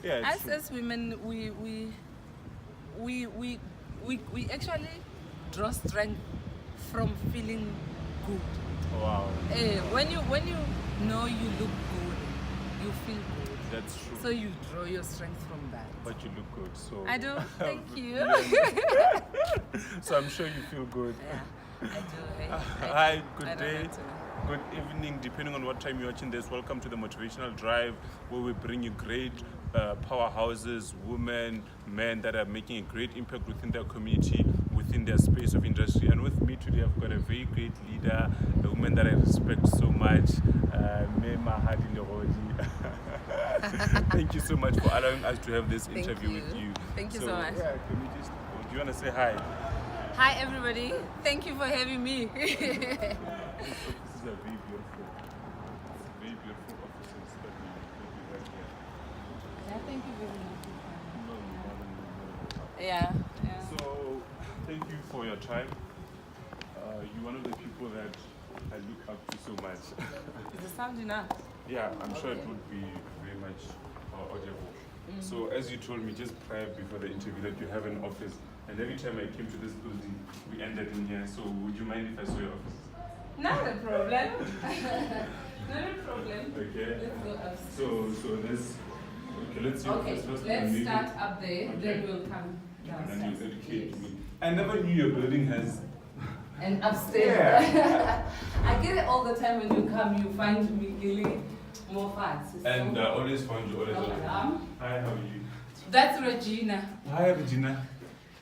As women, we actually draw strength from feeling good. Wow. When you know you look good, you feel good. That's true. So you draw your strength from that. But you look good, so. I do. Thank you. So I'm sure you feel good. Yeah, I do. Hi, good day, good evening, depending on what time you're watching this. Welcome to the Motivational Drive, where we bring you great powerhouses, women, men that are making a great impact within their community, within their space of industry. And with me today, I've got a very great leader, a woman that I respect so much, Mahadi Legodi. Thank you so much for allowing us to have this interview with you. Thank you so much. Yeah, can we just, do you want to say hi? Hi everybody, thank you for having me. This office is a very beautiful. It's a very beautiful offices that we have here. Yeah, thank you very much. No. Yeah. So, thank you for your time. You're one of the people that I look up to so much. Is the sound enough? Yeah, I'm sure it would be very much audible. So, as you told me just prior before the interview that you have an office, and every time I came to this building, we ended in here. So, would you mind if I saw your office? Not a problem. Not a problem. Okay. Let's go upstairs. So this. Okay, let's see. Okay, let's start up there, then we'll come And downstairs. you educate me. I never knew your building has. And upstairs. I get it all the time when you come, you find me really more fast. And always found you always. Hi, Hi, how are you? that's Regina. Hi, Regina.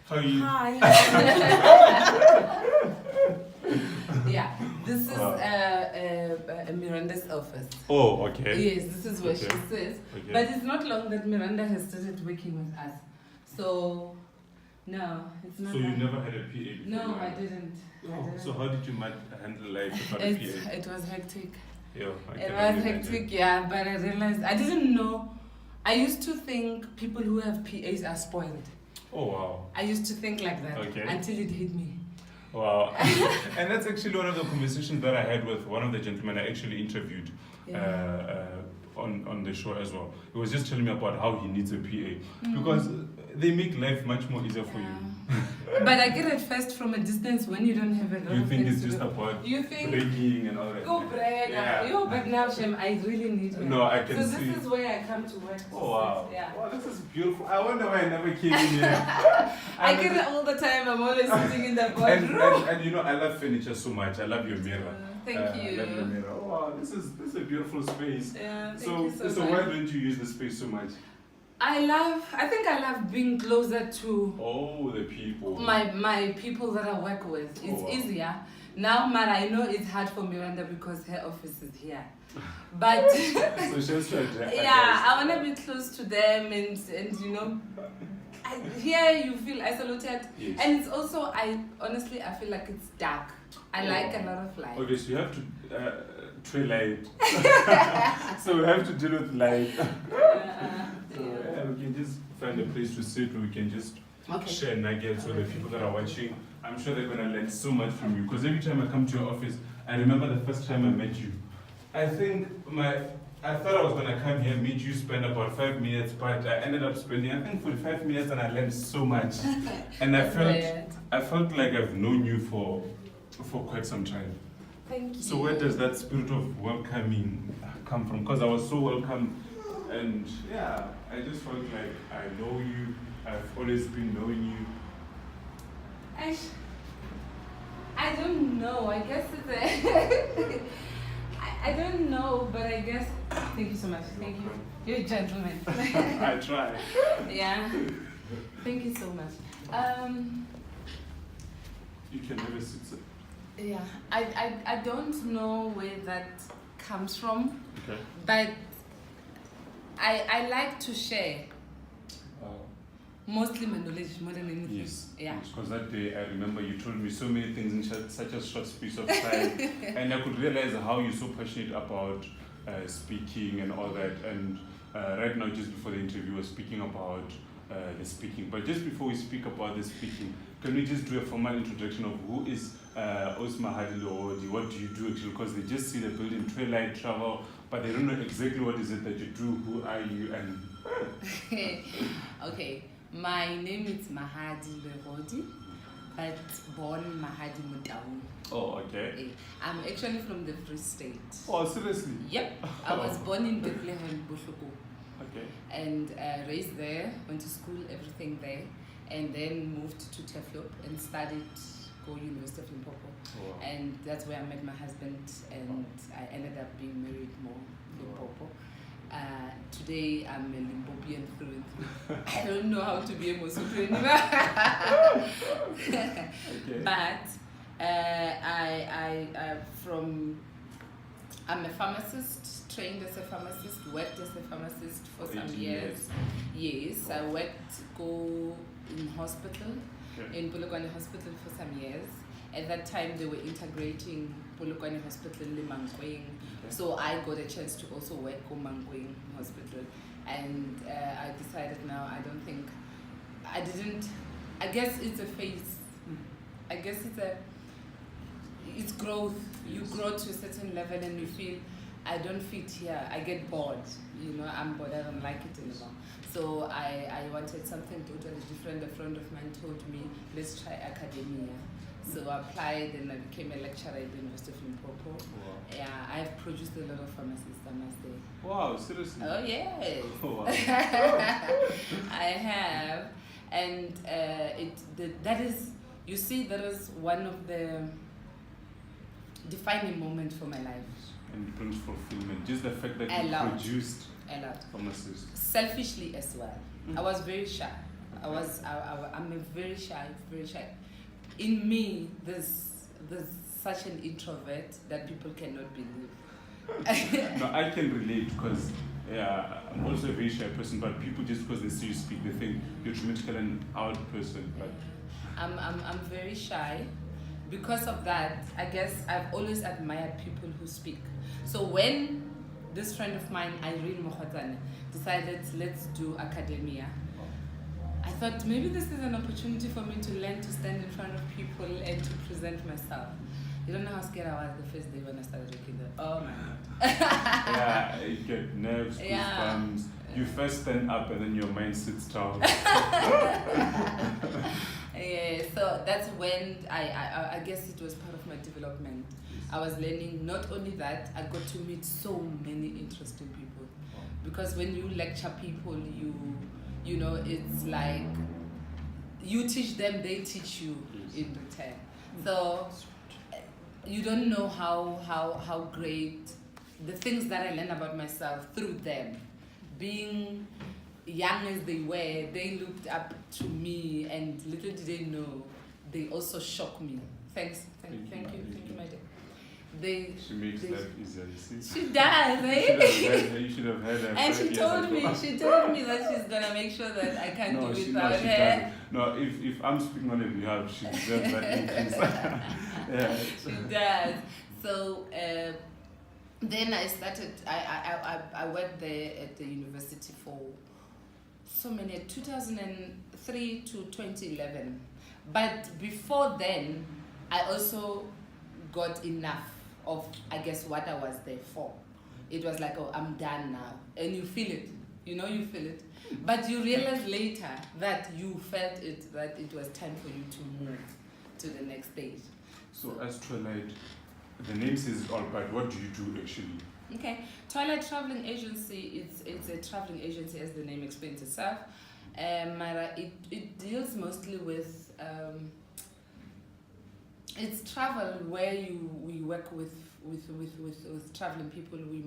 How are you? Hi. Yeah, this is Miranda's office. Oh, okay. Yes, this is where she sits. Okay. But it's not long that Miranda has started working with us. So, no, it's not. So you long. never had a PA before? No, I didn't. Oh, so how did you handle life without a PA? It was hectic. Yeah, It was hectic, yeah, but I realized, I didn't know. I used to think people who have PAs are spoiled. Oh, wow. I used to think like that until it hit me. Wow. And that's actually one of the conversations that I had with one of the gentlemen I actually interviewed on the show as well. He was just telling me about how he needs a PA because they make life much more easier for you. But I get it first from a distance when you don't have a lot You of think things it's to just do. about You think breaking and all that. go break. Yeah. But now, Shem, I really need one. No, I can so see. this is where I come to work. Oh, wow. Yeah. Wow, this is beautiful. I wonder why I never came in here. I get it all the time. I'm always sitting in the boardroom. And you know, I love furniture so much. I love your mirror. Thank you. I love your mirror. Oh, wow, this is a beautiful space. Yeah, So thank you so much. why don't you use the space so much? I think I love being closer to The people. my people that I work with. It's easier. Now, man, I know it's hard for Miranda because her office is here. But So she's I want to be close to them and you know, here you feel isolated. Yes. And it's also, I feel like it's dark. I like a lot of light. Okay, so you have to Twilight. So we have to deal with light. So we can just find a place to sit where we can just share nuggets with the people that are watching. I'm sure they're going to learn so much from you. Because every time I come to your office, I remember the first time I met you. I thought I was going to come here, meet you, spend about 5 minutes, but I ended up spending, I think, 45 minutes and I learned so much. And I felt like I've known you for quite some time. Thank you. So where does that spirit of welcoming come from? Because I was so welcome. And yeah, I just felt like I know you. I've always been knowing you. I don't know. I guess it's I don't know, but I guess. Thank you so much. Thank you. You're a gentleman. I try. Yeah. Thank you so much. You can never sit. Sir. Yeah. I don't know where that comes from. Okay. But I like to share. Mostly my knowledge more than anything. Yes. Yeah. Because that day I remember you told me so many things in such a short space of time, and I could realize how you're so passionate about speaking and all that. And right now, just before the interview, we're speaking about the speaking. But just before we speak about the speaking, can we just do a formal introduction of who is Mahadi Legodi? What do you do actually? Because they just see the building Twilight Travel, but they don't know exactly what is it that you do. Who are you? And Okay, my name is Mahadi Legodi, but born Mahadi Mutawu. Oh, okay. I'm actually from the Free State. Oh, seriously? Yep. I was born in Bethlehem, Bushoko. Okay. And raised there, went to school, everything there, and then moved to Teflop and studied Go University of Limpopo. Wow. And that's where I met my husband, and I ended up being married more in Limpopo. Today I'm a Limpopian through and through. I don't know how to be a Mosotho anymore. Okay. But I'm a pharmacist, trained as a pharmacist, worked as a pharmacist for some years. Yes, I worked in hospital, in Polokwane Hospital for some years. At that time, they were integrating Polokwane Hospital in Mankweng. So I got a chance to also work in Mankweng Hospital. And I decided now, I guess it's a phase. I guess it's growth. You grow to a certain level and you feel, I don't fit here. I get bored. I'm bored. I don't like it anymore. So I wanted something totally different. A friend of mine told me, let's try academia. So I applied and I became a lecturer at the University of Limpopo. Wow. Yeah, I've produced a lot of pharmacists, I must say. Wow, seriously? Oh, yes. Oh, wow. I have. And that is one of the defining moments for my life. And it brings fulfillment. Just the fact that you produced pharmacists. Selfishly as well. I was very shy. I'm a very shy. In me, there's such an introvert that people cannot believe. No, I can relate because I'm also a very shy person, but people just because they see you speak, they think you're automatically an out person. But I'm very shy. Because of that, I guess I've always admired people who speak. So when this friend of mine, Irene Mokhotane, decided let's do academia, I thought maybe this is an opportunity for me to learn to stand in front of people and to present myself. You don't know how scared I was the first day when I started working there. Oh my God. Yeah, you get nerves, goosebumps. You first stand up and then your mind sits down. Yeah, so that's when I guess it was part of my development. I was learning. Not only that, I got to meet so many interesting people. Because when you lecture people, you know, it's like you teach them, they teach you in return. So you don't know how great the things that I learned about myself through them. Being young as they were, they looked up to me, and little did they know, they also shocked me. Thank you, my dear. She makes life easier, you see. She does, eh? You should have had her. And she told me that she's gonna make sure that I can't do without her. Doesn't. No, if I'm speaking on her behalf, she deserves that increase. Yeah. She does. So then I started. I worked there at the university for so many 2003 to 2011. But before then, I also got enough of, I guess, what I was there for. It was like, oh, I'm done now. And you feel it. You feel it. But you realize later that you felt it, that it was time for you to move to the next stage. So as Twilight, the name says it all, but what do you do actually? Okay. Twilight Traveling Agency, it's a traveling agency as the name explains itself. It deals mostly with it's travel where we work with traveling people. We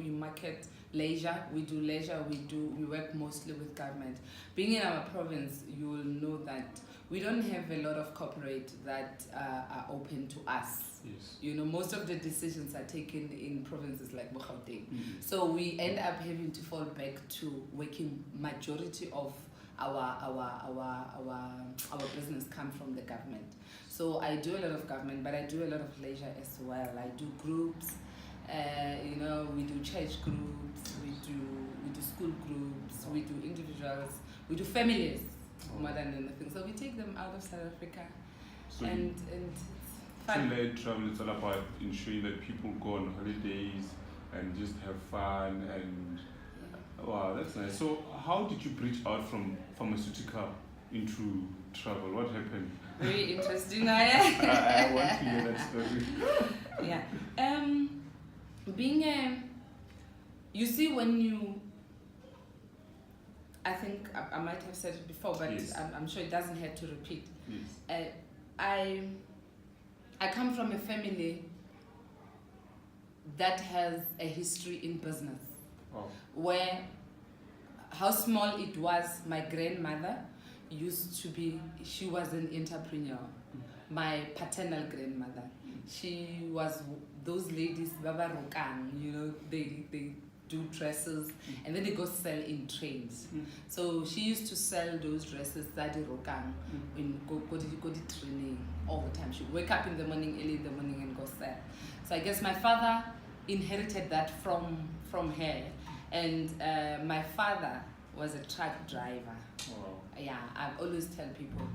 market leisure. We do leisure. We work mostly with government. Being in our province, you will know that we don't have a lot of corporate that are open to us. Yes. Most of the decisions are taken in provinces like Gauteng. So we end up having to fall back to working. Majority of our business come from the government. So I do a lot of government, but I do a lot of leisure as well. I do groups, we do church groups, we do school groups, we do individuals, we do families more than anything. So we take them out of South Africa, so and it's fun. Twilight travel is all about ensuring that people go on holidays and just have fun and Wow, that's nice. So how did you bridge out from pharmaceutical into travel? What happened? Very interesting. I want to hear that story. Yeah. Being you see when you, I think I might have said it before, but yes. I'm sure it doesn't have to repeat. Yes. I come from a family that has a history in business. Oh. Where how small it was, my grandmother used to be, she was an entrepreneur. My paternal grandmother, she was those ladies, Baba Rokang, you know, they do dresses and then they go sell in trains. So she used to sell those dresses, Zadi Rokang, in go training all the time. She would wake up in the morning, early in the morning, and go sell. So I guess my father inherited that from her. And my father was a truck driver. Wow. Yeah, I always tell people,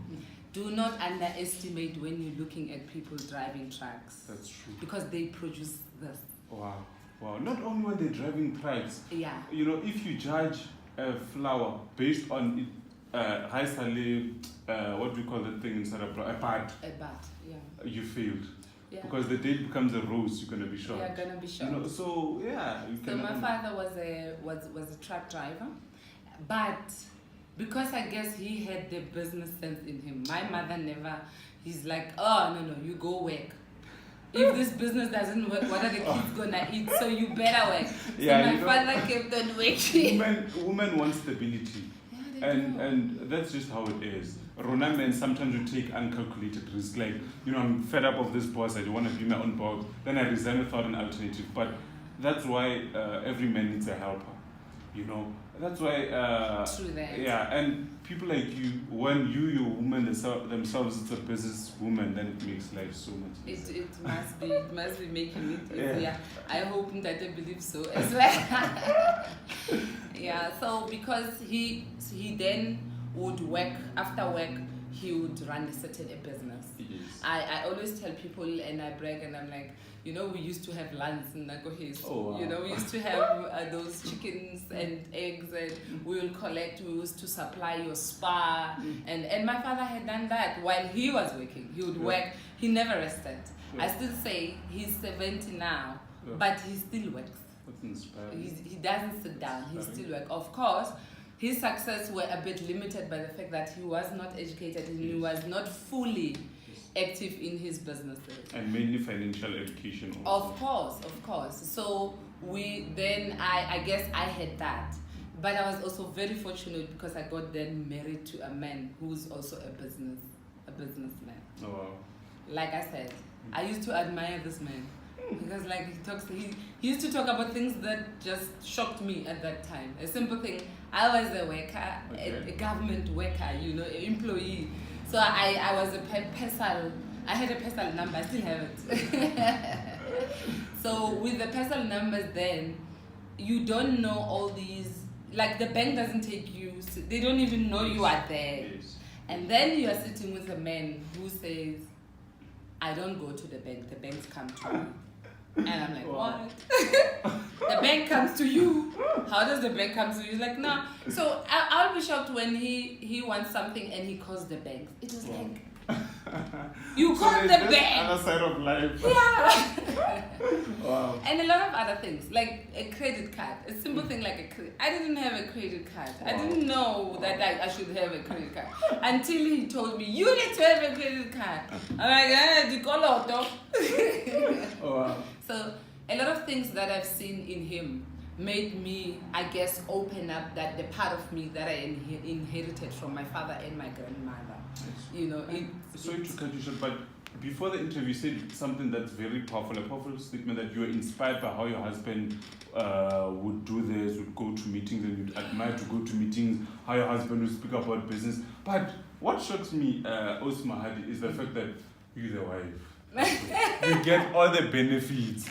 do not underestimate when you're looking at people driving trucks. That's true. Because they produce this. Wow. Wow. Not only when they're driving trucks. Yeah. You know, if you judge a flower based on what do you call that thing inside a bud? A bud, yeah. You failed. Yeah. Because the day it becomes a rose, you're gonna be shocked. You're gonna be shocked. You know, so yeah. So my father was a truck driver, but because I guess he had the business sense in him. My mother never. He's like, oh no, you go work. If this business doesn't work, what are the kids gonna eat? So you better work. So yeah, my father kept on working. Women want stability. Yeah, and that's just how it is. Rona men sometimes you take uncalculated risks. Like, you know, I'm fed up of this boss, I don't want to be my own boss. Then I resign without an alternative. But that's why every man needs a helper. You know, that's why. True that. Yeah, and people like you, when your woman themselves is a business woman, then it makes life so much easier. It must be making it easier. Yeah. I hope that I believe so as well. Yeah. So because he then would work after work, he would run a certain business. Yes. I always tell people and I brag and I'm like, you know, we used to have lunch in Nagohis. Oh, wow. You know, we used to have those chickens and eggs and we used to supply your spa. And my father had done that while he was working. He would work, he never rested. Yeah. I still say he's 70 now, Yeah. but he still works. That's inspiring. He doesn't sit down, he still works. Of course, his success were a bit limited by the fact that he was not educated and he was not fully active in his businesses. And mainly financial education also. Of course. So I guess I had that. But I was also very fortunate because I got then married to a man who's also a businessman. Oh, wow. Like I said, I used to admire this man. Because like he used to talk about things that just shocked me at that time. A simple thing, I was a worker, a government worker, you know, an employee. So I was a PESAL, I had a PESAL number, I still have it. So with the PESAL numbers then, you don't know all these, like the bank doesn't take you, they don't even know you are there. Yes. And then you are sitting with a man who says, I don't go to the banks come to me. And I'm like, wow. What? The bank comes to you. How does the bank come to you? He's like, no. So I'll be shocked when he wants something and he calls the bank. It was like, you call the bank. Other side of life. Yeah. Wow. And a lot of other things, like a credit card. A simple thing like a credit. I didn't have a credit card. Wow. I didn't know that I should have a credit card until he told me, you need to have a credit card. I'm like, Oh, wow. So a lot of things that I've seen in him made me, I guess, open up that the part of me that I inherited from my father and my grandmother. You know, sorry to cut you short, but before the interview, you said something that's very powerful, a powerful statement that you were inspired by how your husband would do this, would go to meetings, and you'd admire to go to meetings, how your husband would speak about business. But what shocks me, also Mahadi, is the fact that you're the wife. You get all the benefits.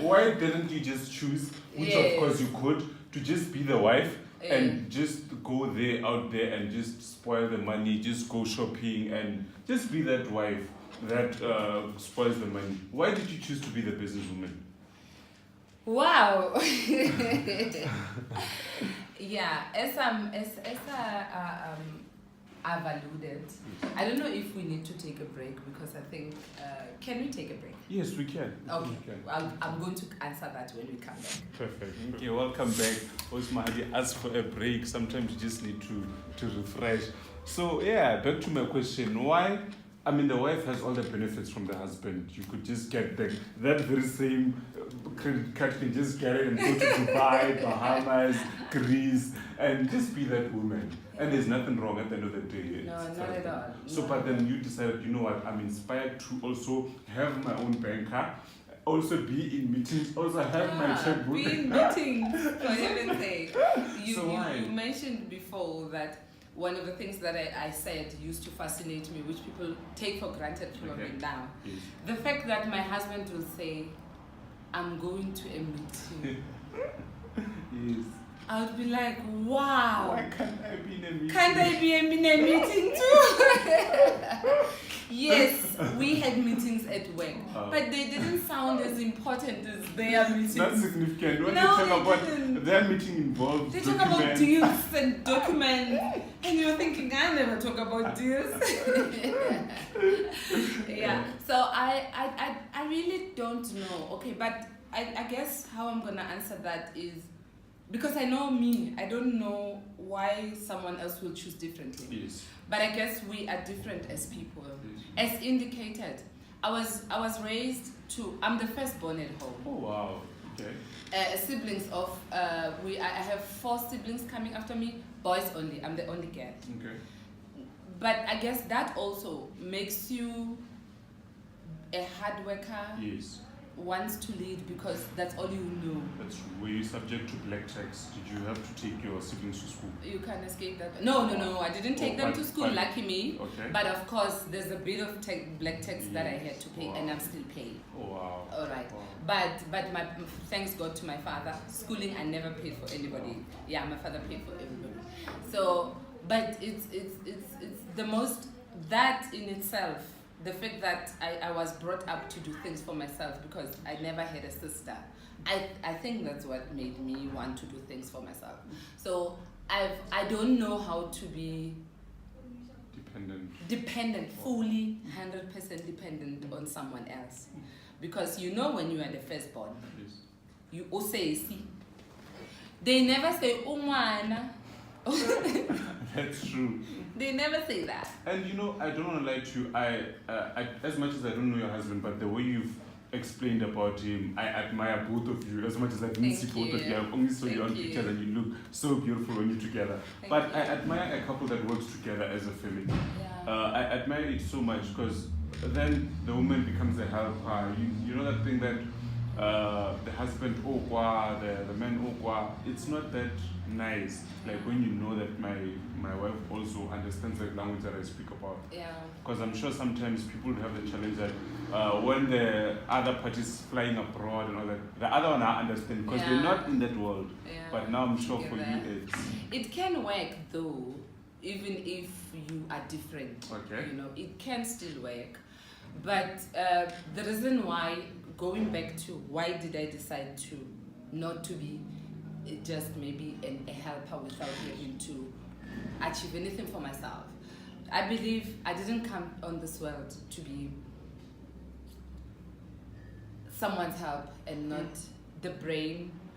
Why didn't you just choose, which of course you could, to just be the wife and just go out there and just spoil the money, just go shopping and just be that wife that spoils the money? Why did you choose to be the businesswoman? Wow. Yeah, as I've alluded, I don't know if we need to take a break because I think, can we take a break? Yes, we can. Okay, We can. I'm going to answer that when we come back. Perfect. Okay, welcome back. Also, Mahadi asked for a break. Sometimes you just need to refresh. So, yeah, back to my question. Why? I mean, the wife has all the benefits from the husband. You could just get that very same credit card, can just get it and go to Dubai, Bahamas, Greece, and just be that woman. And there's nothing wrong at the end of the day. No, not at all. So, but then you decided, you know what, I'm inspired to also have my own banker, also be in meetings, also have my checkbook. Be in meetings, for heaven's sake. You mentioned before that one of the things that I said used to fascinate me, which people take for granted from me now. Yes. The fact that my husband will say, I'm going to a meeting. Yes. I would be like, wow. Why can't I be in a meeting? Can't I be in a meeting too? Yes, we had meetings at work, but they didn't sound as important as their meetings. Not significant. When No, they talk they about didn't. their meeting involves They talk about deals and documents, and you're thinking, I never talk about deals. Yeah, so I really don't know. Okay, but I guess how I'm going to answer that is, because I know me, I don't know why someone else will choose differently. Yes. But I guess we are different as people. Yes. As indicated, I was raised to, I'm the firstborn at home. Oh, wow. Okay. Siblings of, I have 4 siblings coming after me, boys only. I'm the only girl. Okay. But I guess that also makes you a hard worker. Yes. Wants to lead because that's all you know. That's true. Were you subject to black tax? Did you have to take your siblings to school? You can't escape that. No, I didn't take them to school, lucky me. Okay. But of course, there's a bit of black tax that I had to pay, and I'm still paying. Oh, wow. All right. Wow. But my thanks God to my father. Schooling, I never paid for anybody. Yeah, my father paid for everybody. So, but it's the most, that in itself, the fact that I was brought up to do things for myself because I never had a sister. I think that's what made me want to do things for myself. So I don't know how to be dependent, fully 100% dependent on someone else. Because you know when you are the firstborn, Yes. you also see. They never say, oh man. That's true. They never say that. And you know, I don't want to lie to you. I as much as I don't know your husband, but the way you've explained about him, I admire both of you. As much as I didn't see both of you, I've only saw you on pictures, and you look so beautiful when you're together. But I admire a couple that works together as a family. Yeah. I admire it so much because then the woman becomes a helper. You know that thing that the husband the man it's not that nice. Like when you know that my wife also understands the language that I speak about. Yeah. Because I'm sure sometimes people have the challenge that when the other party is flying abroad and all that, the other one I understand because they're not in that world. Yeah. But now I'm sure for you it can work though, even if you are different. Okay. You know, it can still work. But the reason why, going back to why did I decide to not to be just maybe a helper without having to achieve anything for myself. I believe I didn't come on this world to be someone's help and not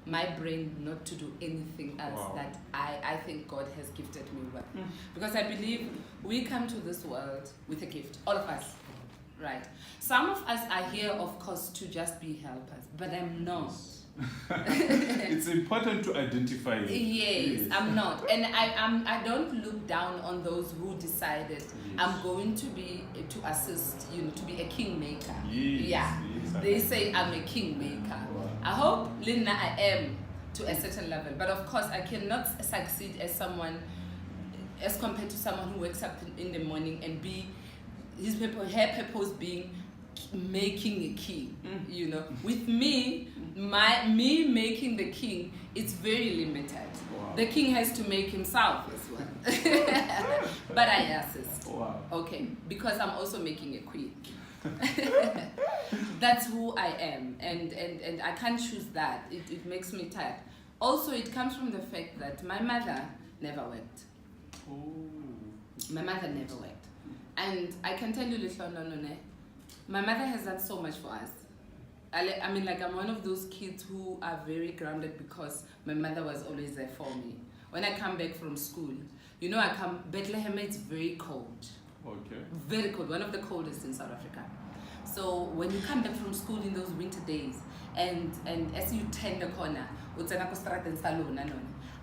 my brain not to do anything else that I think God has gifted me with. Because I believe we come to this world with a gift, all of us. Right. Some of us are here, of course, to just be helpers, but I'm not. It's important to identify it. Yes, I'm not. And I don't look down on those who decided I'm going to assist, to be a kingmaker. Yes, They say I'm a kingmaker. I hope, Linda, I am to a certain level. But of course, I cannot succeed as compared to someone who wakes up in the morning and her purpose being making a king. With me making the king, it's very limited. The king has to make himself as well. But I assist. Okay, because I'm also making a queen. That's who I am, and I can't choose that. It makes me tired. Also, it comes from the fact that my mother never worked. Oh. My mother never worked. And I can tell you, my mother has done so much for us. I mean, like, I'm one of those kids who are very grounded because my mother was always there for me. When I come back from school, Bethlehem, it's very cold. Okay. Very cold, one of the coldest in South Africa. So when you come back from school in those winter days, and as you turn the corner,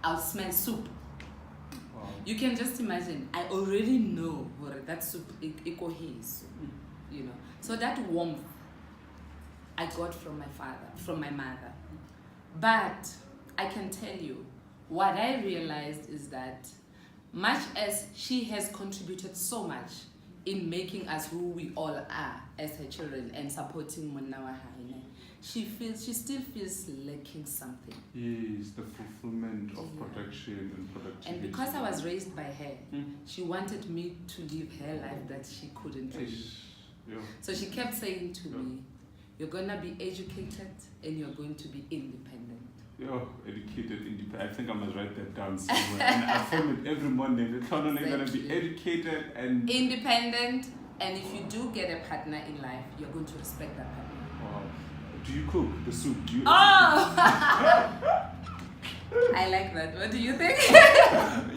I'll smell soup. Wow. You can just imagine, I already know what that soup is, you know. So that warmth I got from my father, from my mother. But I can tell you, what I realized is that much as she has contributed so much in making us who we all are as her children and supporting Munawa Haine, she still feels lacking something. Yes, the fulfillment of production and productivity. And because I was raised by her, she wanted me to live her life that she couldn't live. Yeah. So she kept saying to me, you're gonna be educated and you're going to be independent. Yeah, educated, independent. I think I must write that down somewhere. And I affirm it every morning. You're gonna be educated and independent, and if you do get a partner in life, you're going to respect that partner. Wow. Do you cook the soup? Do you I like that. What do you think?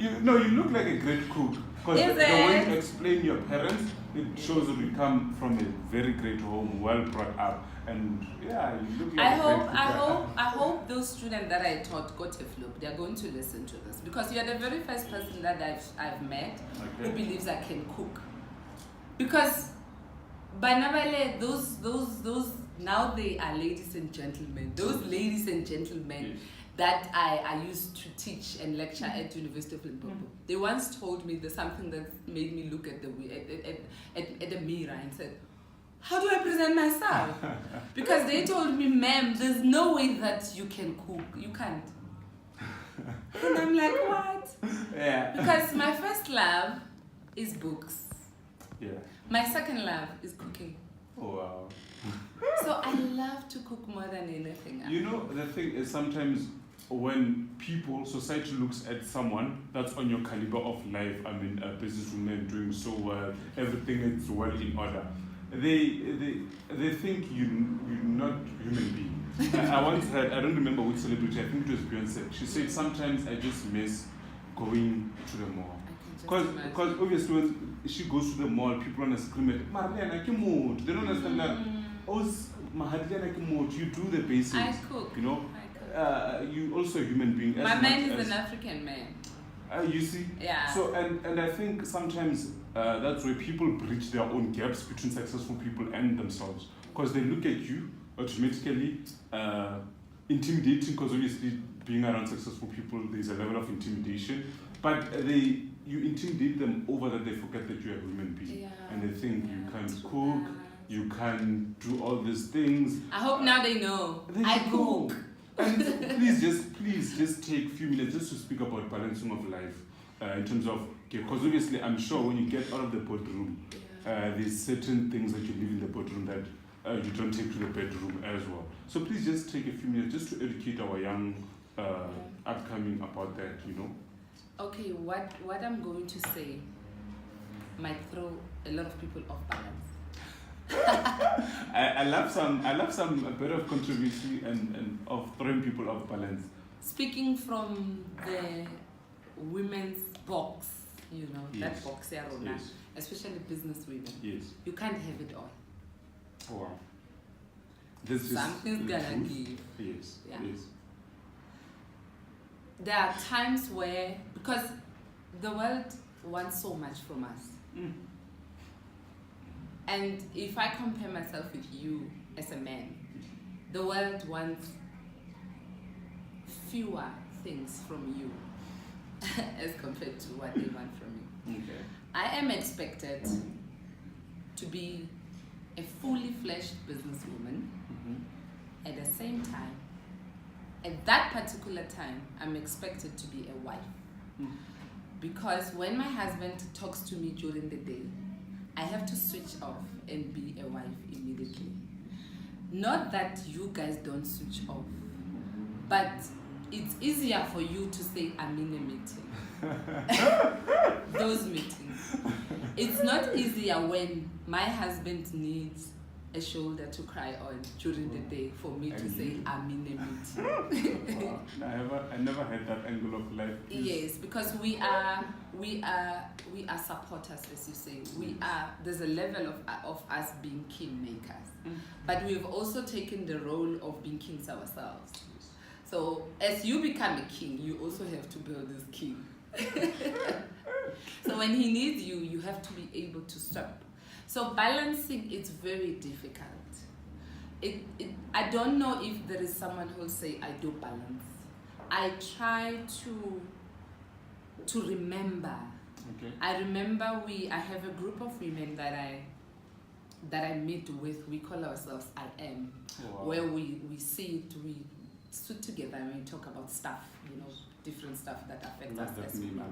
you look like a great cook. Because the way you explain your parents, it shows that you come from a very great home, well brought up. And yeah, you look like I hope those students that I taught got a flip. They're going to listen to this because you're the very first person that I've met who believes I can cook. Because by Nabale, those now they are ladies and gentlemen. Those ladies and gentlemen that I used to teach and lecture at University of Limpopo. They once told me there's something that made me look at the mirror and said, how do I present myself? Because they told me, ma'am, there's no way that you can cook. You can't. And I'm like, what? Yeah. Because my first love is books. Yeah. My second love is cooking. Oh, wow. So I love to cook more than anything else. You know, the thing is sometimes when society looks at someone that's on your caliber of life, I mean, a businesswoman doing so well, everything is well in order. They think you're not human being. I once heard, I don't remember which celebrity, I think it was Beyonce. She said, sometimes I just miss going to the mall. Because obviously when she goes to the mall, people want to scream at Mariana Kimut. They don't understand that. Mahadi, you do the basics. I cook. You know? You also a human being. My man is an African man. You see? Yeah. So, and I think sometimes that's where people bridge their own gaps between successful people and themselves. Because they look at you automatically intimidating, because obviously being around successful people, there's a level of intimidation. But you intimidate them over that they forget that you're a human being. Yeah. And they think you can't cook, you can't do all these things. I hope now they know. I cook. And please just take a few minutes just to speak about balancing of life in terms of, because obviously I'm sure when you get out of the boardroom, there's certain things that you leave in the boardroom that you don't take to the bedroom as well. So please just take a few minutes just to educate our young upcoming about that, you know. Okay, what I'm going to say might throw a lot of people off balance. I love some a bit of controversy and of throwing people off balance. Speaking from the women's box, you know, yes. that box here, yes. especially business women. Yes. You can't have it all. Oh, wow. This Something's gonna give. Yes. Yeah. Yes. There are times where, because the world wants so much from us. And if I compare myself with you as a man, the world wants fewer things from you as compared to what they want from me. Okay. I am expected to be a fully fledged businesswoman. At the same time, at that particular time, I'm expected to be a wife. Because when my husband talks to me during the day, I have to switch off and be a wife immediately. Not that you guys don't switch off, but it's easier for you to say, I'm in a meeting. Those meetings. It's not easier when my husband needs a shoulder to cry on during the day for me to say, I'm in a meeting. Wow. I never had that angle of life. Yes, because we are supporters, as you say. There's a level of us being kingmakers, but we've also taken the role of being kings ourselves. So as you become a king, you also have to build this king. So when he needs you, you have to be able to stop. So balancing is very difficult. I don't know if there is someone who will say, I do balance. I try to remember. Okay. I remember I have a group of women that I meet with. We call ourselves I Am, where we sit together and we talk about stuff, different stuff that affects us. I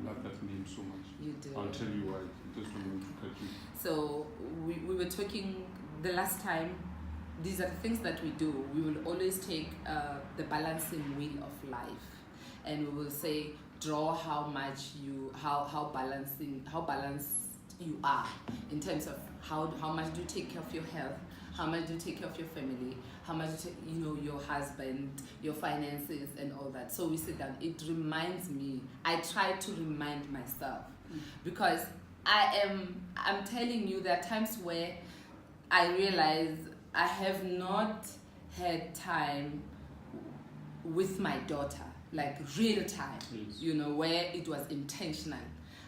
love that name so much. You do. I'll tell you why. Just want to cut you. So we were talking the last time. These are the things that we do. We will always take the balancing wheel of life, and we will say, draw how balanced you are in terms of how much do you take care of your health, how much do you take care of your family, how much your husband, your finances, and all that. So we sit down. It reminds me. I try to remind myself, because I'm telling you, there are times where I realize I have not had time with my daughter, like real time, yes. Where it was intentional.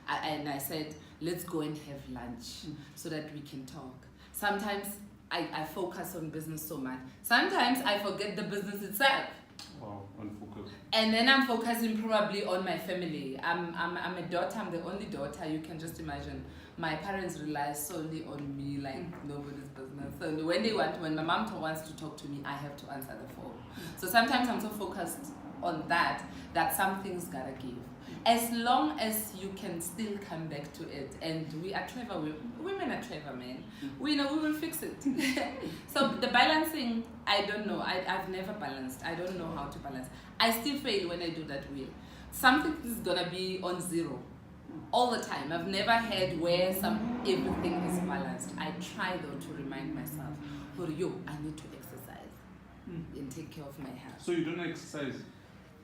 And I said, let's go and have lunch so that we can talk. Sometimes I focus on business so much. Sometimes I forget the business itself. Wow, unfocused. And then I'm focusing probably on my family. I'm a daughter. I'm the only daughter. You can just imagine. My parents rely solely on me, like nobody's business. So when my mom wants to talk to me, I have to answer the phone. So sometimes I'm so focused on that some things gotta give. As long as you can still come back to it, and we are clever, women are clever, man. We know we will fix it. So the balancing, I don't know. I've never balanced. I don't know how to balance. I still fail when I do that wheel. Something is gonna be on zero all the time. I've never had where everything is balanced. I try though to remind myself, I need to exercise and take care of my health. So you don't exercise?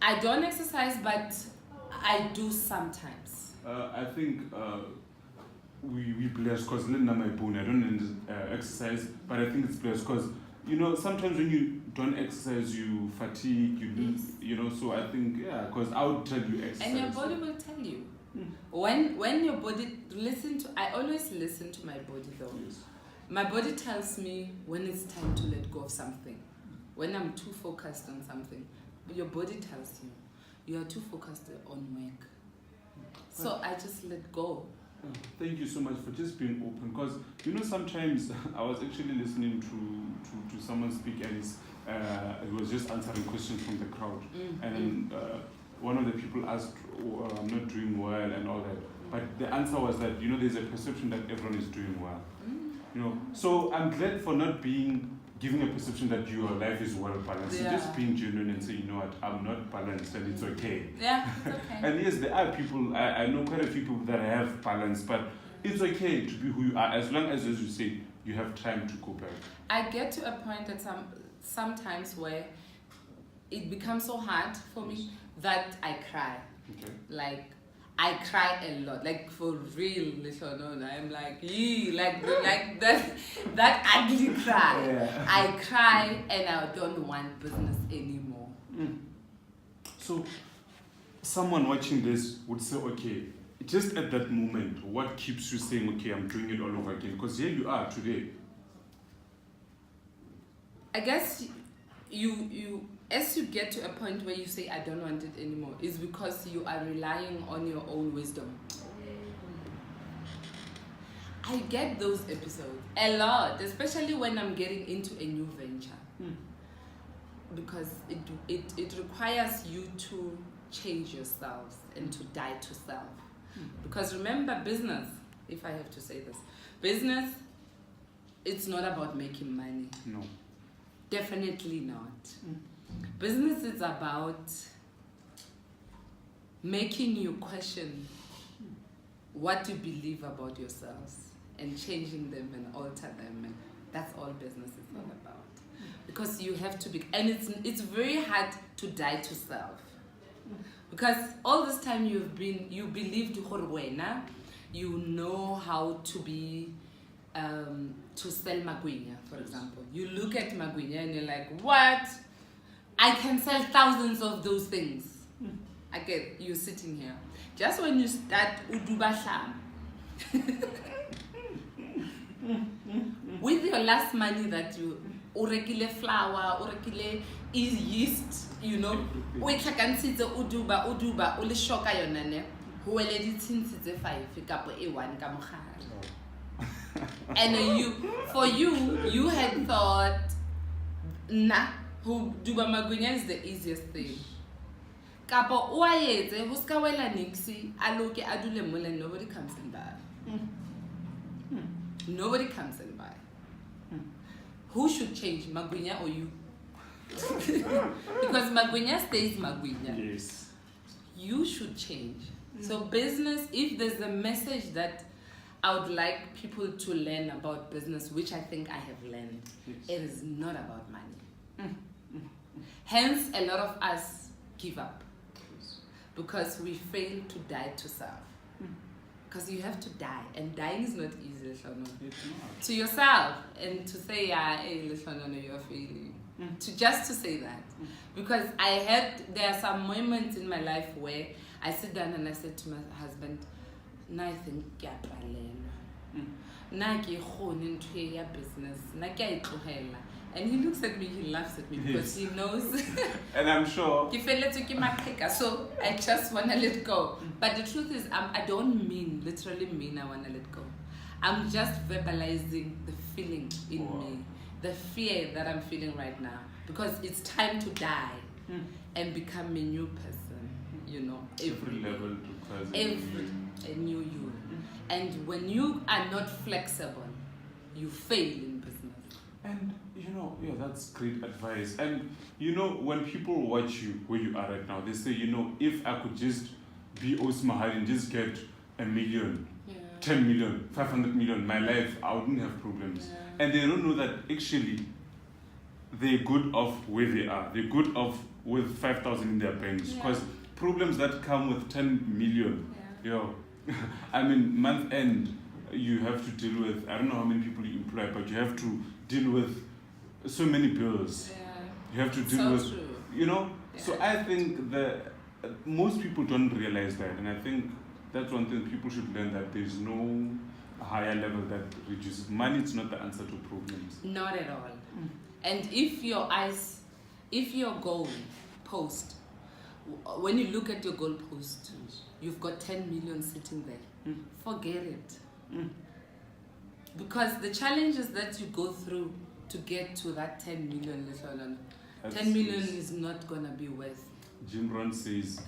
I don't exercise, but I do sometimes. I think we blessed because I don't exercise, but I think it's blessed because sometimes when you don't exercise, you fatigue, you lose, so I think because I would tell you exercise. And your body will tell you. When your body I always listen to my body though. Yes. My body tells me when it's time to let go of something. When I'm too focused on something, your body tells you you are too focused on work. So I just let go. Thank you so much for just being open, because sometimes I was actually listening to someone speak, and he was just answering questions from the crowd, and one of the people asked, I'm not doing well and all that, but the answer was that there's a perception that everyone is doing well. So I'm glad for not giving a perception that your life is well balanced. Yeah. Just being genuine and saying, I'm not balanced and it's okay. Yeah, it's okay. And yes, there are people, I know quite a few people that have balance, but it's okay to be who you are, as long as you say, you have time to go back. I get to a point at sometimes where it becomes so hard for me that I cry. Okay. Like, I cry a lot, like for real, little no. I'm like, like that ugly cry. Yeah. I cry and I don't want business anymore. So, someone watching this would say, okay, just at that moment, what keeps you saying, okay, I'm doing it all over again? Because here you are today. I guess you as you get to a point where you say I don't want it anymore, is because you are relying on your own wisdom. I get those episodes a lot, especially when I'm getting into a new venture, because it requires you to change yourselves and to die to self. Because remember, business if I have to say this. Business, it's not about making money. No. Definitely not. Business is about making you question what you believe about yourselves and changing them and alter them, and that's all business is all about. Because you have to be, and it's very hard to die to self. Because all this time you believed you know how to be to sell magwinya, for example. You look at magwinya and you're like, what? I can sell thousands of those things. I get you sitting here. Just when you start udubasham, with your last money that you urekile flour, urekile yeast, you know, we can see the uduba uli shoka yonane, who will edit since the 5 kapo a1 kamukhara. And you had thought, nah, who duba magunya is the easiest thing. Kapo uayete, huska wela nixi, aloke adule mule, nobody comes and buy. Nobody comes and buy. Who should change, Magunya or you? Because Magunya stays Magunya. Yes. You should change. So business, if there's a message that I would like people to learn about business, which I think I have learned, it is not about money. Hence, a lot of us give up because we fail to die to self. Because you have to die, and dying is not easy, Leshano. To yourself, and to say, yeah, hey, Leshano, no, you're failing. Just to say that. Because there are some moments in my life where I sit down and I said to my husband, "Na I think ya tralela. Na ke khone into your business. Na ke a itlogela." And he looks at me, he laughs at me because he knows. And I'm sure. So I just want to let go. But the truth is, I don't literally mean I want to let go. I'm just verbalizing the feeling in me, the fear that I'm feeling right now. Because it's time to die and become a new person, you know. Every level to a new you. And when you are not flexible, you fail in business. And you know, yeah, that's great advice. And you know, when people watch you where you are right now, they say, you know, if I could just be Mahadi and just get 1 million, 10 million, 500 million, my life, I wouldn't have problems. And they don't know that actually they're good off where they are. They're good off with 5,000 in their banks. Because problems that come with 10 million, I mean, month end, you have to deal with, I don't know how many people you employ, but you have to deal with so many bills. You have to deal with, true. you know. So I think that most people don't realize that, and I think that's one thing people should learn, that there's no higher level that reduces money. It's not the answer to problems. Not at all. And if your goal post, when you look at your goal post, you've got 10 million sitting there, forget it. Because the challenges that you go through to get to that 10 million, 10 million is not going to be worth. Jim Rohn says,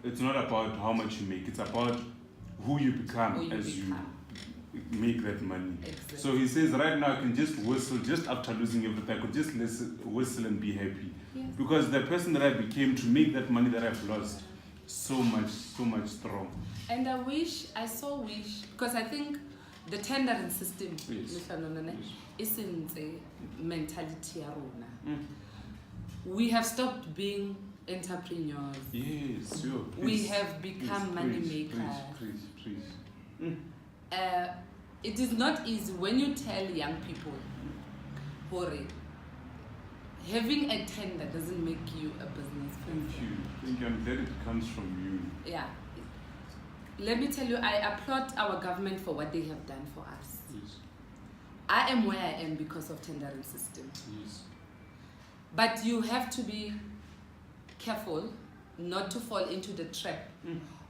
it's not about how much you make, it's about who you become you make that money. Exactly. So he says, right now I can just whistle, just after losing everything, I could just whistle and be happy. Yes. Because the person that I became to make that money that I've lost, so much strong. And I so wish, because I think the tendering system is in the mentality. We have stopped being entrepreneurs. Yes, sure. We have become money makers. It is not easy when you tell young people, Hore, having a tender doesn't make you a business person. Thank you. I'm glad it comes from you. Yeah. Let me tell you, I applaud our government for what they have done for us. Yes. I am where I am because of tendering system. Yes. But you have to be careful not to fall into the trap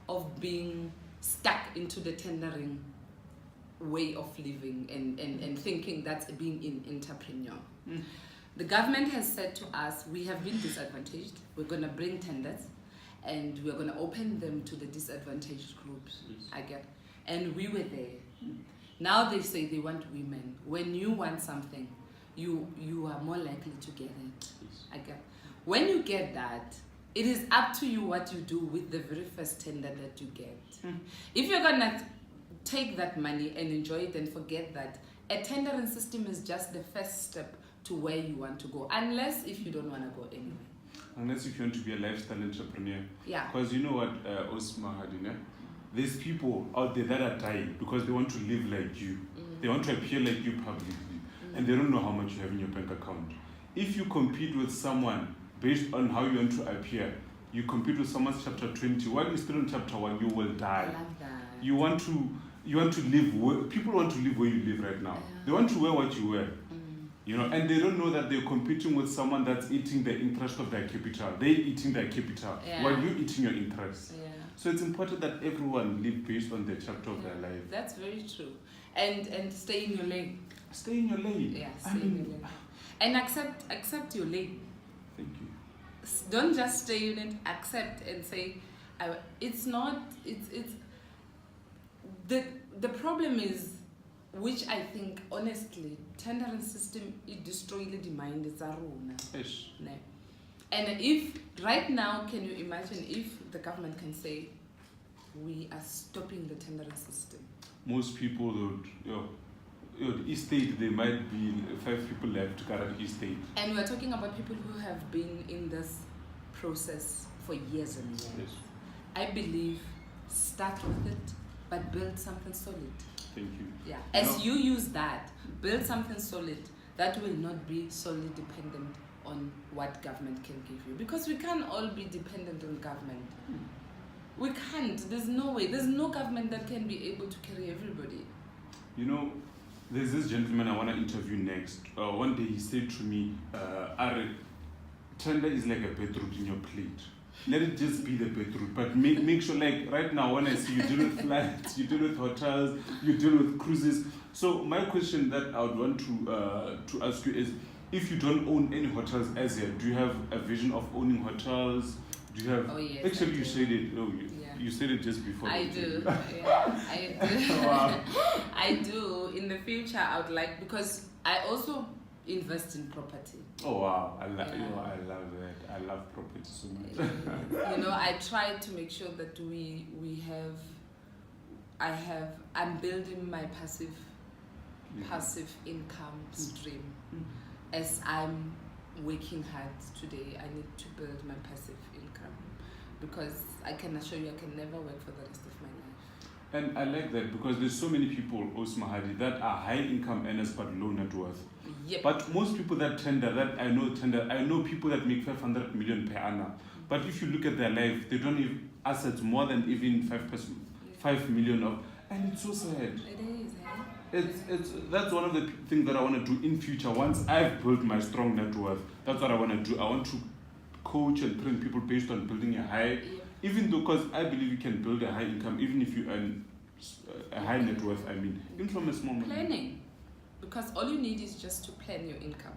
of being stuck into the tendering way of living and thinking that's being an entrepreneur. The government has said to us, we have been disadvantaged, we're going to bring tenders, and we're going to open them to the disadvantaged groups. Yes. I get. And we were there. Now they say they want women. When you want something, you are more likely to get it. Yes. I get. When you get that, it is up to you what you do with the very first tender that you get. If you're gonna take that money and enjoy it and forget that, a tendering system is just the first step to where you want to go, unless if you don't want to go anywhere. Unless if you want to be a lifestyle entrepreneur. Yeah. Because you know what, Mahadi, there's people out there that are dying because they want to live like you. They want to appear like you publicly. And they don't know how much you have in your bank account. If you compete with someone based on how you want to appear, you compete with someone's chapter 20. While you're still in chapter 1, you will die. I love that. You want to live, people want to live where you live right now. Yeah. They want to wear what you wear. And they don't know that they're competing with someone that's eating the interest of their capital. They're eating their capital while you're eating your interest. Yeah. So it's important that everyone live based on the chapter of their life. That's very true. And stay in your lane. Stay in your lane. Yeah, stay in your lane. And accept your lane. Thank you. Don't just stay in it, accept and say, it's the problem is, which I think honestly tendering system it destroyed the demand is Yes. and if right now, can you imagine if the government can say we are stopping the tendering system? Most people would, the estate, there might be 5 people left to carry the estate. And we're talking about people who have been in this process for years and years. Yes. I believe start with it, but build something solid. Thank you. Yeah. As you use that, build something solid that will not be solely dependent on what government can give you. Because we can't all be dependent on government. We can't. There's no way. There's no government that can be able to carry everybody. There's this gentleman I want to interview next. One day he said to me, Ari, tender is like a beetroot in your plate. Let it just be the beetroot, but make sure, like right now when I see you deal with flights, you deal with hotels, you deal with cruises. So my question that I would want to ask you is, if you don't own any hotels as yet, do you have a vision of owning hotels? Do you have? Oh, yes, actually, you said it. No, you said it just before. I do. Yeah, I do. Wow. I do. In the future, I would like, because I also invest in property. Oh wow! I love that. I love property so much. I try to make sure that I'm building my passive income stream. As I'm working hard today, I need to build my passive income, because I can assure you I can never work for the rest of my life. And I like that, because there's so many people, Mahadi, that are high income earners but low net worth. Yep. But most people that I know people that make 500 million per annum. But if you look at their life, they don't have assets more than even 5 million of, and it's so sad. It is. That's one of the things that I want to do in future. Once I've built my strong net worth, that's what I want to do. I want to coach and train people based on building a high, even though, because I believe you can build a high income even if you earn a high net worth. Even from a small money. Planning, because all you need is just to plan your income.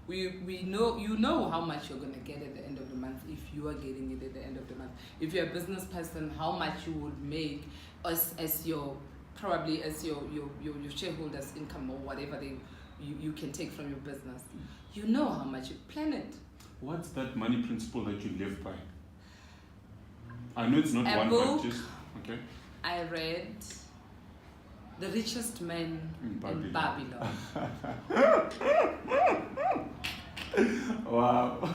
You know how much you're gonna get at the end of the month if you are getting it at the end of the month. If you're a business person, how much you would make as your shareholders' income or whatever you can take from your business. You know how much you plan it. What's that money principle that you live by? I know it's not a one, book but just okay. I read The Richest Man in Babylon. Wow.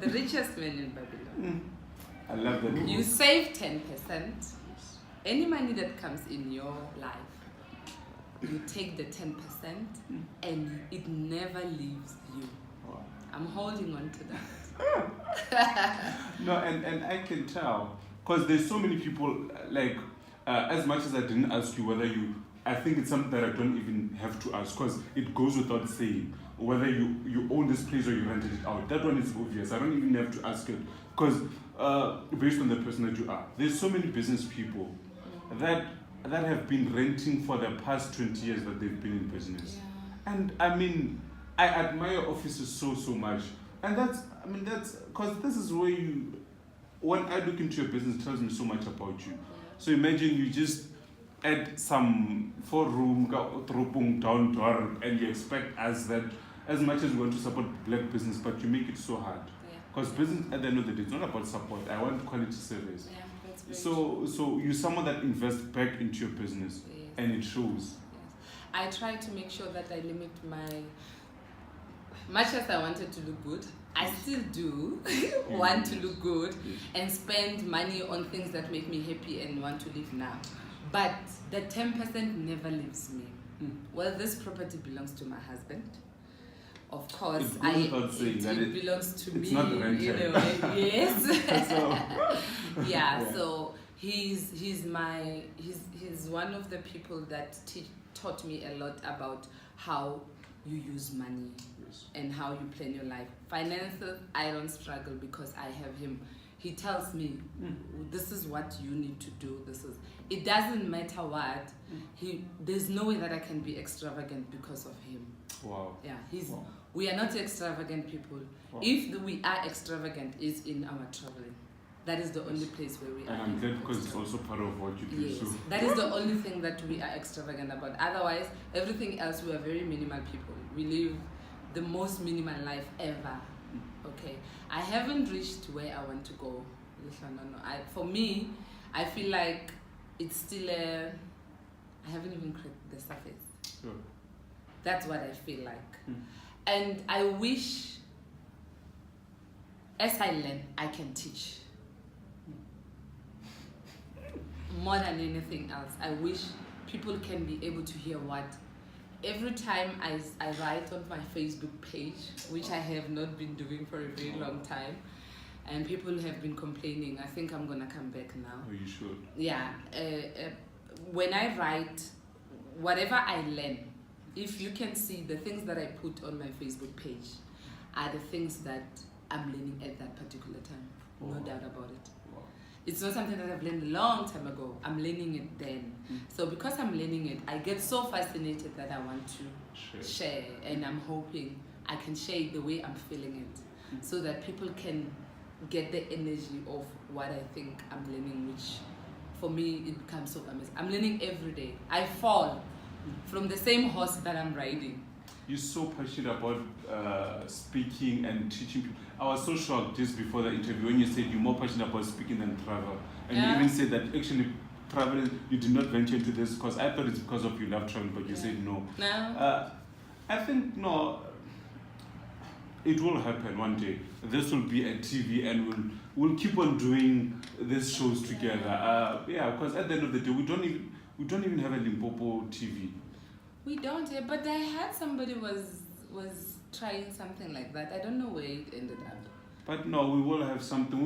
The Richest Man in Babylon. I love that book. You save 10%. Any money that comes in your life, you take the 10% and it never leaves you. Wow. I'm holding on to that. No, and I can tell, because there's so many people, like, as much as I didn't ask you whether I think it's something that I don't even have to ask, because it goes without saying, whether you own this place or you rented it out. That one is obvious. I don't even have to ask it, because based on the person that you are, there's so many business people that have been renting for the past 20 years that they've been in business. Yeah. And I admire offices so much. And that's because this is where when I look into your business, it tells me so much about you. So imagine you just add some 4-room down door, and you expect us that as much as we want to support black business, but you make it so hard. Because business at the end of the day, it's not about support. I want quality service. Yeah, that's very So you're someone that invests back into your business, and it shows. I try to make sure that I limit my. Much as I wanted to look good, I still do want to look good and spend money on things that make me happy and want to live now. But the 10% never leaves me. Well, this property belongs to my husband. Of course, it belongs to me. It's not rented. You know, yes. So, so he's one of the people that taught me a lot about how you use money and how you plan your life. Finances, I don't struggle because I have him. He tells me, this is what you need to do. It doesn't matter what. There's no way that I can be extravagant because of him. Wow. Yeah, we are not extravagant people. Wow. If we are extravagant, it's in our traveling. That is the only place where we are. And I'm glad because it's also part of what you do. Yes, so. That is the only thing that we are extravagant about. Otherwise, everything else, we are very minimal people. We live the most minimal life ever. Okay, I haven't reached where I want to go. No. For me, I feel like it's still I haven't even cracked the surface. Sure. That's what I feel like. And I wish, as I learn, I can teach. More than anything else, I wish people can be able to hear what. Every time I write on my Facebook page, which I have not been doing for a very long time, and people have been complaining, I think I'm going to come back now. Oh, you should. Yeah. When I write, whatever I learn, if you can see the things that I put on my Facebook page are the things that I'm learning at that particular time. No doubt about it. It's not something that I've learned a long time ago. I'm learning it then. So because I'm learning it, I get so fascinated that I want to share. And I'm hoping I can share it the way I'm feeling it. So that people can get the energy of what I think I'm learning, which for me, it becomes so amazing. I'm learning every day. I fall from the same horse that I'm riding. You're so passionate about speaking and teaching people. I was so shocked just before the interview when you said you're more passionate about speaking than travel. And you even said that actually travel, you did not venture into this because I thought it's because of you love traveling, but you said no. No. I think, no, it will happen one day. This will be a TV and we'll keep on doing these shows together. Because at the end of the day, we don't even have a Limpopo TV. We don't, but I heard somebody was trying something like that. I don't know where it ended up. But no, we will have something.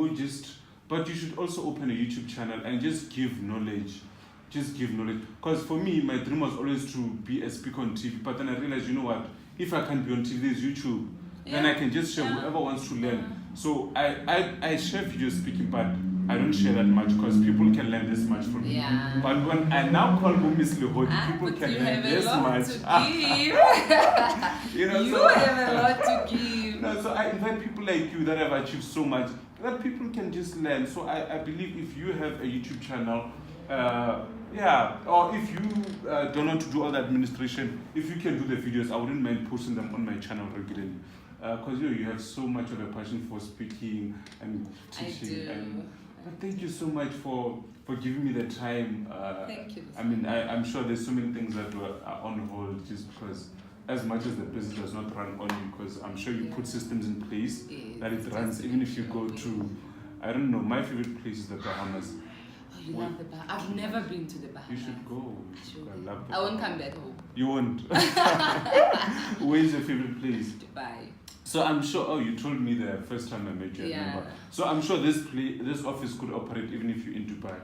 But you should also open a YouTube channel and just give knowledge. Just give knowledge. Because for me, my dream was always to be a speaker on TV. But then I realized, you know what? If I can't be on TV, there's YouTube. Then I can just share whoever wants to learn. So I share video speaking, but I don't share that much because people can learn this much from me. Yeah. But when I now call Mahadi Legodi, people can learn this much. You have a lot to give. No, so I invite people like you that have achieved so much that people can just learn. So I believe if you have a YouTube channel, or if you don't want to do all the administration, if you can do the videos, I wouldn't mind posting them on my channel regularly. Because you have so much of a passion for speaking and teaching. I do. But thank you so much for giving me the time. Thank you. I mean, I'm sure there's so many things that are on hold just because as much as the business does not run on you, because I'm sure you put systems in place that it runs, even if you go to, I don't know, my favorite place is the Bahamas. Oh, you love the Bahamas? I've never been to the Bahamas. You should go. I love the I won't come back home. You won't? Where's your favorite place? Dubai. So I'm sure, you told me the first time I met you, I remember. So I'm sure this office could operate even if you're in Dubai.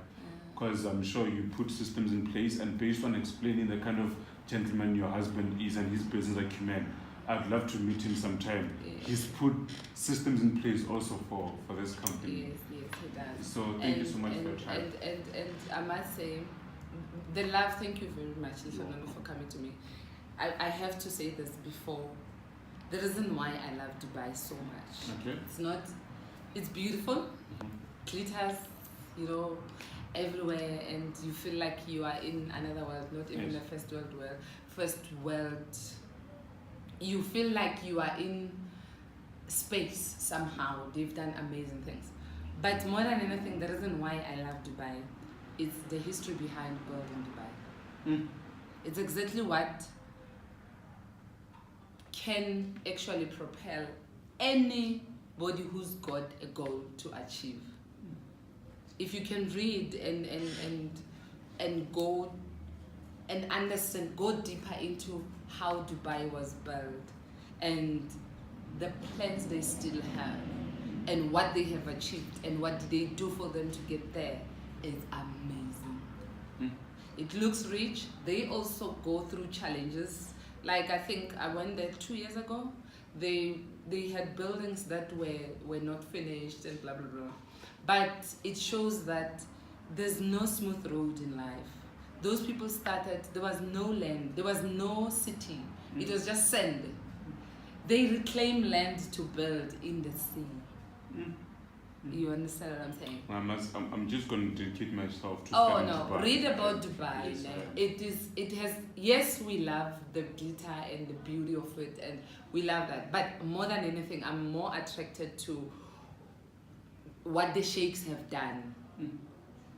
Because I'm sure you put systems in place, and based on explaining the kind of gentleman your husband is and his business acumen, I'd love to meet him sometime. He's put systems in place also for this company. Yes, he does. So thank you so much for your time. And I must say, the love, thank you very much, Lishanono, for coming to me. I have to say this before. The reason why I love Dubai so much, it's beautiful, glitters, you know, everywhere, and you feel like you are in another world, not even Yes. a first world. First world, you feel like you are in space somehow. They've done amazing things. But more than anything, the reason why I love Dubai is the history behind building Dubai. It's exactly what can actually propel anybody who's got a goal to achieve. If you can read and go and understand, go deeper into how Dubai was built and the plans they still have and what they have achieved and what they do for them to get there, is amazing. It looks rich. They also go through challenges. Like, I think I went there 2 years ago. They had buildings that were not finished and blah blah blah. But it shows that there's no smooth road in life. Those people started, there was no land, there was no city. It was just sand. They reclaim land to build in the sea. You understand what I'm saying? I'm just going to dedicate myself to Dubai. Read about Dubai. Yes, it has, yes, we love the glitter and the beauty of it, and we love that. But more than anything, I'm more attracted to what the sheikhs have done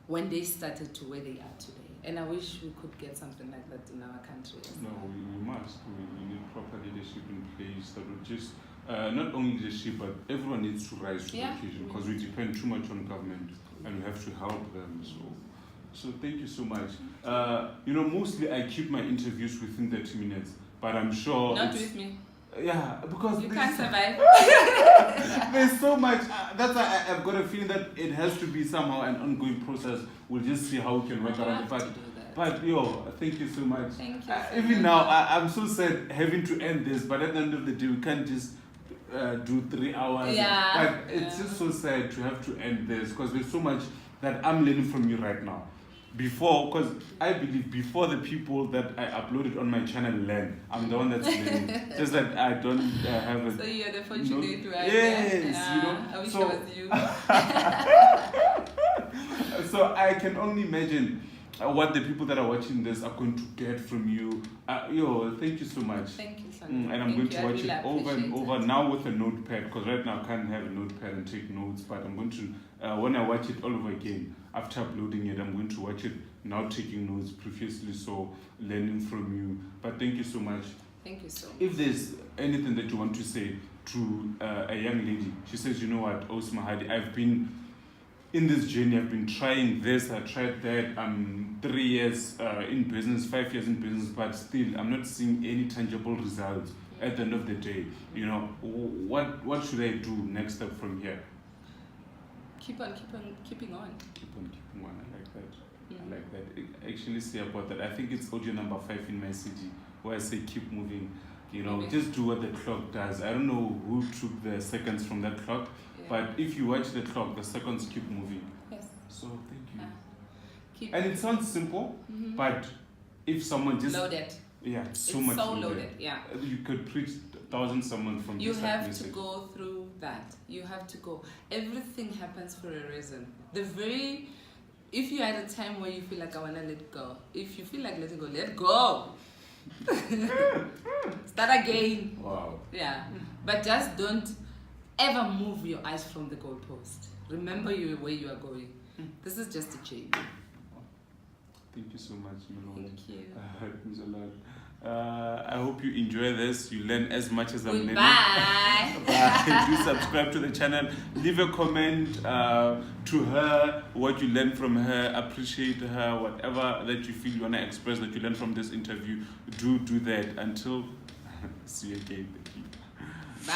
when they started to where they are today. And I wish we could get something like that in our country. No, we must. We need proper leadership in place that will just, not only leadership, but everyone needs to rise to the occasion, because we depend too much on government and we have to help them. So thank you so much. Mostly I keep my interviews within 30 minutes, but I'm sure... Not with me. Yeah, because... You can't survive. There's so much. That's why I've got a feeling that it has to be somehow an ongoing process. We'll just see how we can work around it. But thank you so much. Thank you. Even now, I'm so sad having to end this, but at the end of the day, we can't just do 3 hours. Yeah. But it's just so sad to have to end this, because there's so much that I'm learning from you right now. Because I believe before the people that I uploaded on my channel learn, I'm the one that's learning. Just that I don't have a... So you're the fortunate one. Yes, I wish I was you. So I can only imagine what the people that are watching this are going to get from you. Thank you so much. Thank you, Sandra. And I'm going to watch it over and over now with a notepad, because right now I can't have a notepad and take notes, but I'm going to, when I watch it all over again, after uploading it, I'm going to watch it now taking notes previously, so learning from you. But thank you so much. Thank you so much. If there's anything that you want to say to a young lady, she says, you know what, Mahadi, I've been in this journey, I've been trying this, I tried that, I'm 3 years in business, 5 years in business, but still I'm not seeing any tangible results at the end of the day. What should I do next step from here? Keep on keeping on. Keep on keeping on. I like that. I like that. I actually say about that. I think it's audio number 5 in my CD where I say keep moving. Just do what the clock does. I don't know who took the seconds from that clock, but if you watch the clock, the seconds keep moving. Yes. So thank you. And it sounds simple, but if someone just loaded. Yeah, it's so much loaded. Yeah. You could preach 1,000 sermons from you this have message. to go through that. You have to go. Everything happens for a reason. If you're at a time where you feel like I wanna let go, if you feel like letting go, let go. Start again. Wow. Yeah. But just don't ever move your eyes from the goalpost. Remember where you are going. This is just a change. Thank you so much, Melody. Thank you. It means a lot. I hope you enjoy this. You learn as much as I'm learning. Bye. Do subscribe to the channel. Leave a comment to her, what you learned from her. Appreciate her. Whatever that you feel you want to express that you learned from this interview, do that. Until see you again. Thank you. Bye.